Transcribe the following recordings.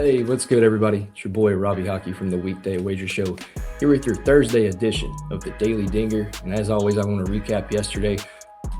Hey, what's good, everybody? It's your boy Robbie Hockey from the Weekday Wagers show, here with your Thursday edition of the Daily Dinger. And as always, I want to recap yesterday.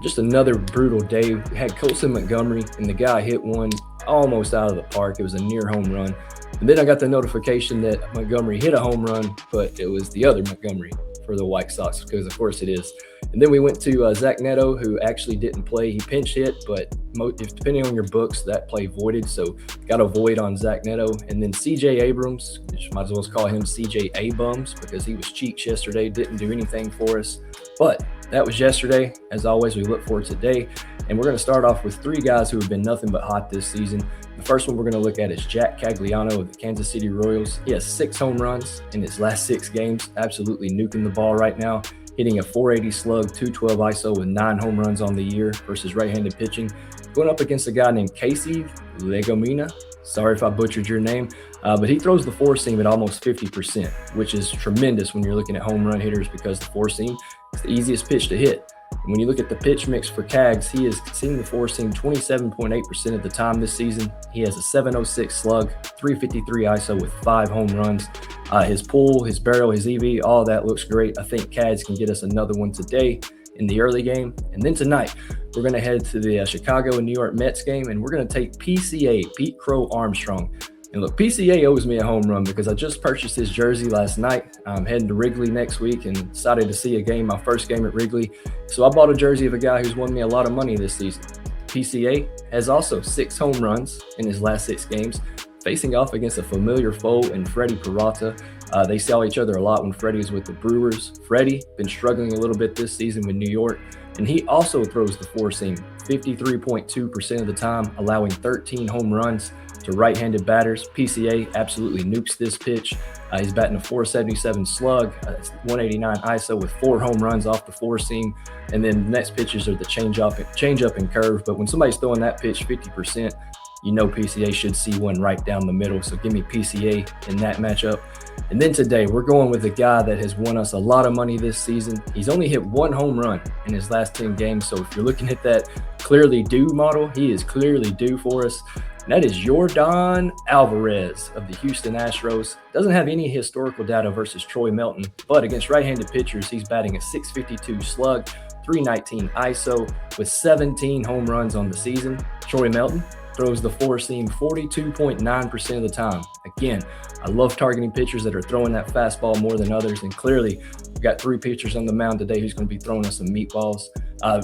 Just another brutal day. We had Colson Montgomery, and the guy hit one almost out of the park. It was a near home run. And then I got the notification that Montgomery hit a home run, but it was the other Montgomery for the White Sox, because of course it is. And then we went to Zach Neto, who actually didn't play. He pinch hit, but if depending on your books, that play voided. So got a void on Zach Neto. And then CJ Abrams, which might as well call him CJ A-Bums, because he was cheeks yesterday, didn't do anything for us. But that was yesterday. As always, we look forward to today. And we're going to start off with three guys who have been nothing but hot this season. The first one we're going to look at is Jack Cagliano of the Kansas City Royals. He has 6 home runs in his last 6 games, absolutely nuking the ball right now, hitting a 480 slug, 212 ISO with 9 home runs on the year versus right-handed pitching. Going up against a guy named Casey Legomina. Sorry if I butchered your name, but he throws the four-seam at almost 50%, which is tremendous when you're looking at home run hitters, because the four-seam is the easiest pitch to hit. And when you look at the pitch mix for Cags, he has seen the four-seam 27.8% of the time this season. He has a 706 slug, 353 ISO with 5 home runs. His pull, his barrel, his EV, all that looks great. I think Cags can get us another one today in the early game. And then tonight, we're going to head to the Chicago and New York Mets game, and we're going to take PCA, Pete Crow Armstrong. And look, PCA owes me a home run because I just purchased his jersey last night. I'm heading to Wrigley next week and decided to see a game, my first game at Wrigley. So I bought a jersey of a guy who's won me a lot of money this season. PCA has also 6 home runs in his last 6 games, facing off against a familiar foe in Freddie Peralta. They saw each other a lot when Freddie was with the Brewers. Freddie been struggling a little bit this season with New York, and he also throws the four-seam 53.2% of the time, allowing 13 home runs to right-handed batters. PCA absolutely nukes this pitch. He's batting a 477 slug, 189 ISO with 4 home runs off the four-seam. And then the next pitches are the change-up and curve. But when somebody's throwing that pitch 50%, you know PCA should see one right down the middle. So give me PCA in that matchup. And then today, we're going with a guy that has won us a lot of money this season. He's only hit 1 home run in his last 10 games. So if you're looking at that clearly due model, he is clearly due for us. And that is Yordan Alvarez of the Houston Astros. Doesn't have any historical data versus Troy Melton, but against right-handed pitchers, he's batting a 652 slug, 319 ISO with 17 home runs on the season. Troy Melton throws the four-seam 42.9% of the time. Again, I love targeting pitchers that are throwing that fastball more than others, and clearly we've got 3 pitchers on the mound today who's going to be throwing us some meatballs.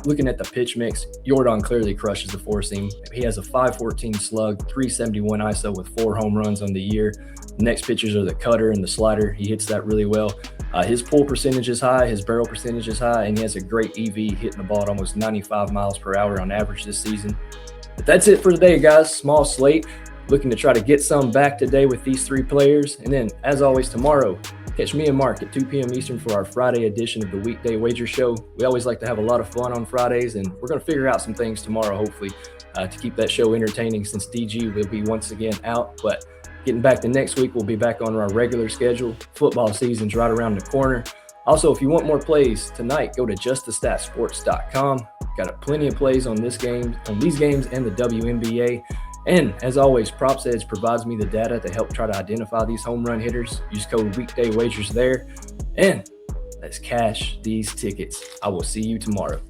Looking at the pitch mix, Yordan clearly crushes the four-seam. He has a 514 slug, 371 ISO with 4 home runs on the year. The next pitchers are the cutter and the slider. He hits that really well. His pull percentage is high, his barrel percentage is high, and he has a great EV, hitting the ball at almost 95 miles per hour on average this season. But that's it for today, guys. Small slate. Looking to try to get some back today with these 3 players. And then, as always, tomorrow, catch me and Mark at 2 p.m. Eastern for our Friday edition of the Weekday Wager Show. We always like to have a lot of fun on Fridays, and we're going to figure out some things tomorrow, hopefully, to keep that show entertaining, since DG will be once again out. But getting back to next week, we'll be back on our regular schedule. Football season's right around the corner. Also, if you want more plays tonight, go to justthestatsports.com. Got plenty of plays on these games and the WNBA. And as always, Props Edge provides me the data to help try to identify these home run hitters. Use code Weekday Wagers there. And let's cash these tickets. I will see you tomorrow.